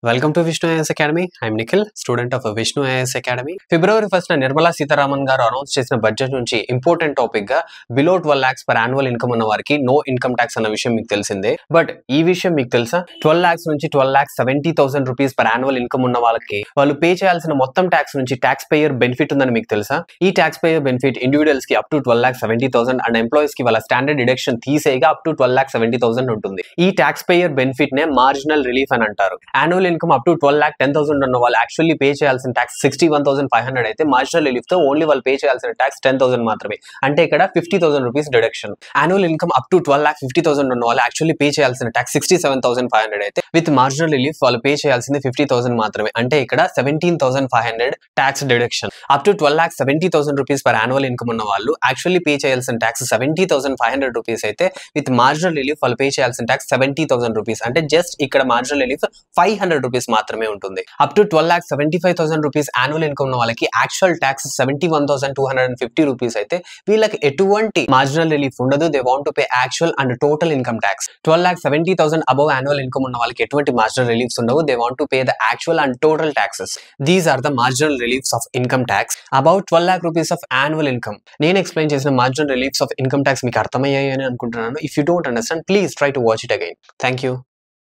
Welcome to Vishnu IAS Academy. I'm Nikhil, student of Vishnu IAS Academy. February 1st Nirmala Sitharaman గారు announce చేసిన budget నుంచి important topic గా below 12 lakhs per annual income ఉన్న వారికి no income tax అన్న విషయం మీకు తెలిసిందే. బట్ ఈ విషయం మీకు తెలుసా? 12 lakhs నుంచి 12,70,000 రూపీస్ per annual income ఉన్న వాళ్ళకి వాళ్ళు పే చేయాల్సిన మొత్తం ట్యాక్స్ నుంచి ట్యాక్స్ పేయర్ బెనిఫిట్ ఉందని మీకు తెలుసా? ఈ ట్యాక్స్ పేయర్ బెనిఫిట్ ఇండివిజువల్స్ కి అప్ టు 12,70,000 అండ్ ఎంప్లాయీస్ కి వాళ్ళ స్టాండర్డ్ డిడక్షన్ తీసేయగా అప్ టు 12,70,000 ఉంటుంది. ఈ ట్యాక్స్ పేయర్ బెనిఫిట్ నే మార్జినల్ రిలీఫ్ అని అంటారు. యాన్యువల్ ఇన్కమ్ అప్ టు 12,10,000 ఉన్న వాళ్ళు యాక్చువల్లీ పే చేయాల్సిన ట్యాక్స్ 61,500 అయితే మార్జినల్ రిలీఫ్ తో ఓన్లీ వాళ్ళు పే చేయాల్సిన ట్యాక్స్ 10,000 మాత్రమే. అంటే ఇక్కడ 50,000 rupees deduction. Annual income up to 12,50,000 ఉన్న వాళ్ళు యాక్చువల్లీ పే చేయాల్సిన ట్యాక్స్ 67,500 అయితే విత్ మార్జినల్ రిలీఫ్ వాళ్ళు పే చేయాల్సింది 50,000 మాత్రమే. అంటే ఇక్కడ 17,500 tax deduction. Up to 12,70,000 rupees per annual income ఉన్న వాళ్ళు యాక్చువల్లీ పే చేయాల్సిన ట్యాక్స్ 70,500 రూపీస్ అయితే విత్ మార్జినల్ రిలీఫ్ వాళ్ళు పే చేయాల్సిన ట్యాక్స్ 70,000 రూపీస్. అంటే జస్ట్ ఇక్కడ మార్జినల్ రిలీఫ్ 500 రూపీస్ మాత్రమే ఉంటుంది. Up to 12,75,000 rupees annual income ఉన్న వాళ్ళకి యాక్చువల్ ట్యాక్స్ 71,250 రూపీస్ అయితే వీళ్ళకి ఎటువంటి మార్జినల్ రిలీఫ్ ఉండదు. They want to pay actual and total income tax. 12,70,000 above annual income ఉన్న వాళ్ళకి ఎటువంటి మార్జినల్ రిలీఫ్స్ ఉండవు. They want to pay the actual and total taxes. These are the marginal reliefs of income tax. About 12 lakh rupees of annual income. నేను explain చేసిన marginal reliefs of income tax మీకు అర్థమయ్యాయి అని అనుకుంటున్నాను. If you don't understand, please try to watch it again. Thank you.